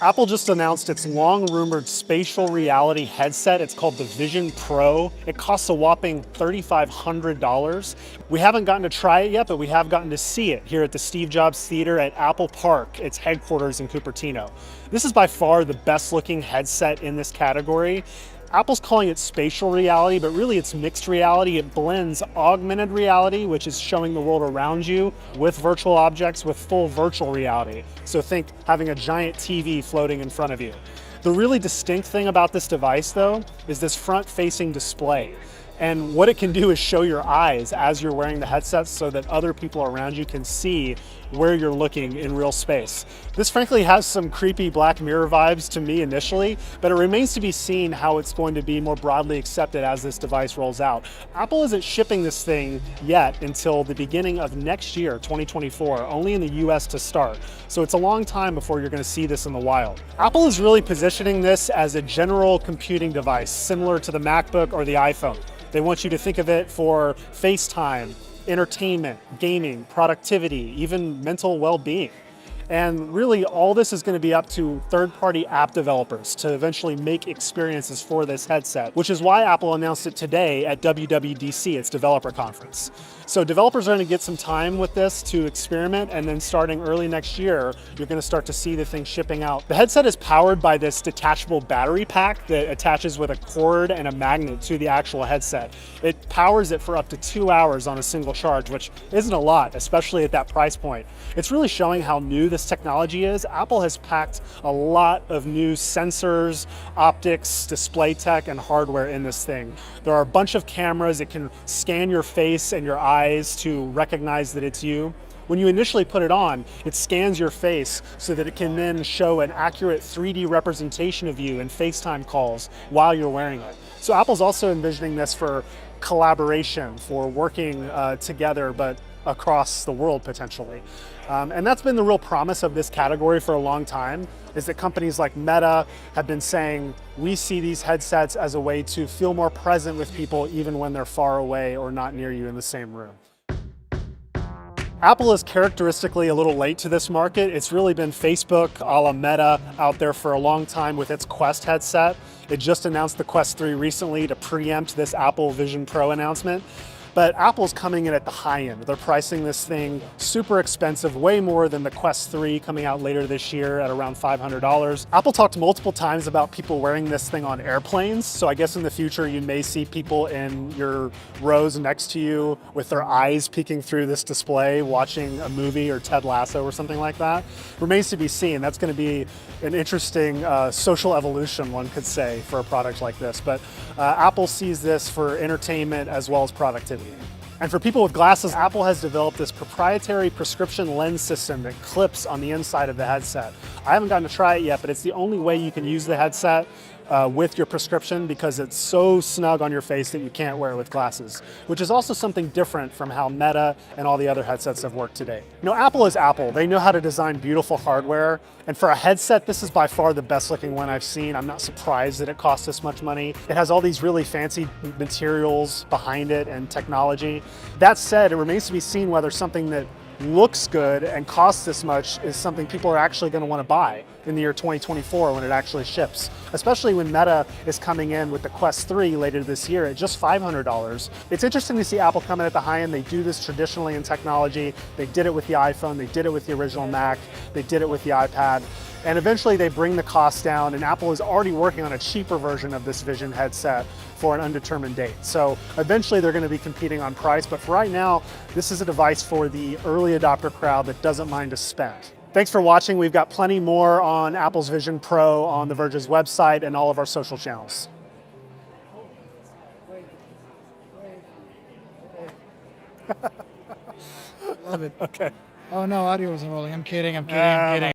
Apple just announced its long-rumored spatial reality headset. It's called the Vision Pro. It costs a whopping $3,500. We haven't gotten to try it yet, but we have gotten to see it here at the Steve Jobs Theater at Apple Park, its headquarters in Cupertino. This is by far the best-looking headset in this category. Apple's calling it spatial reality, but really it's mixed reality. It blends augmented reality, which is showing the world around you, with virtual objects, with full virtual reality. So think having a giant TV floating in front of you. The really distinct thing about this device, though, is this front-facing display. And what it can do is show your eyes as you're wearing the headset so that other people around you can see where you're looking in real space. This frankly has some creepy Black Mirror vibes to me initially, but it remains to be seen how it's going to be more broadly accepted as this device rolls out. Apple isn't shipping this thing yet until the beginning of next year, 2024, only in the US to start. So it's a long time before you're going to see this in the wild. Apple is really positioning this as a general computing device, similar to the MacBook or the iPhone. They want you to think of it for FaceTime, entertainment, gaming, productivity, even mental well-being. And really all this is going to be up to third-party app developers to eventually make experiences for this headset, which is why Apple announced it today at WWDC, its developer conference. So developers are going to get some time with this to experiment, and then starting early next year, you're going to start to see the thing shipping out. The headset is powered by this detachable battery pack that attaches with a cord and a magnet to the actual headset. It powers it for up to 2 hours on a single charge, which isn't a lot, especially at that price point. It's really showing how new this technology is. Apple has packed a lot of new sensors, optics, display tech, and hardware in this thing. There are a bunch of cameras. It can scan your face and your eyes to recognize that it's you. When you initially put it on, it scans your face so that it can then show an accurate 3D representation of you in FaceTime calls while you're wearing it. So Apple's also envisioning this for collaboration, for working together, but across the world potentially. And that's been the real promise of this category for a long time, is that companies like Meta have been saying, we see these headsets as a way to feel more present with people even when they're far away or not near you in the same room. Apple is characteristically a little late to this market. It's really been Facebook, a la Meta, out there for a long time with its Quest headset. It just announced the Quest 3 recently to preempt this Apple Vision Pro announcement. But Apple's coming in at the high end. They're pricing this thing super expensive, way more than the Quest 3 coming out later this year at around $500. Apple talked multiple times about people wearing this thing on airplanes. So I guess in the future, you may see people in your rows next to you with their eyes peeking through this display, watching a movie or Ted Lasso or something like that. Remains to be seen. That's going to be an interesting social evolution, one could say, for a product like this. But Apple sees this for entertainment as well as productivity. And for people with glasses, Apple has developed this proprietary prescription lens system that clips on the inside of the headset. I haven't gotten to try it yet, but it's the only way you can use the headset with your prescription, because it's so snug on your face that you can't wear it with glasses, which is also something different from how Meta and all the other headsets have worked today. You know, Apple is Apple. They know how to design beautiful hardware, and for a headset, this is by far the best looking one I've seen. I'm not surprised that it costs this much money. It has all these really fancy materials behind it and technology. That said, it remains to be seen whether something that looks good and costs this much is something people are actually going to want to buy in the year 2024 when it actually ships, especially when Meta is coming in with the Quest 3 later this year at just $500. It's interesting to see Apple come in at the high end. They do this traditionally in technology. They did it with the iPhone, they did it with the original Mac, they did it with the iPad, and eventually they bring the cost down, and Apple is already working on a cheaper version of this Vision headset for an undetermined date. So eventually they're going to be competing on price, but for right now, this is a device for the early adopter crowd that doesn't mind to spend. Thanks for watching. We've got plenty more on Apple's Vision Pro on The Verge's website and all of our social channels. Love it. Okay. Oh no, audio wasn't rolling. I'm kidding. I'm kidding.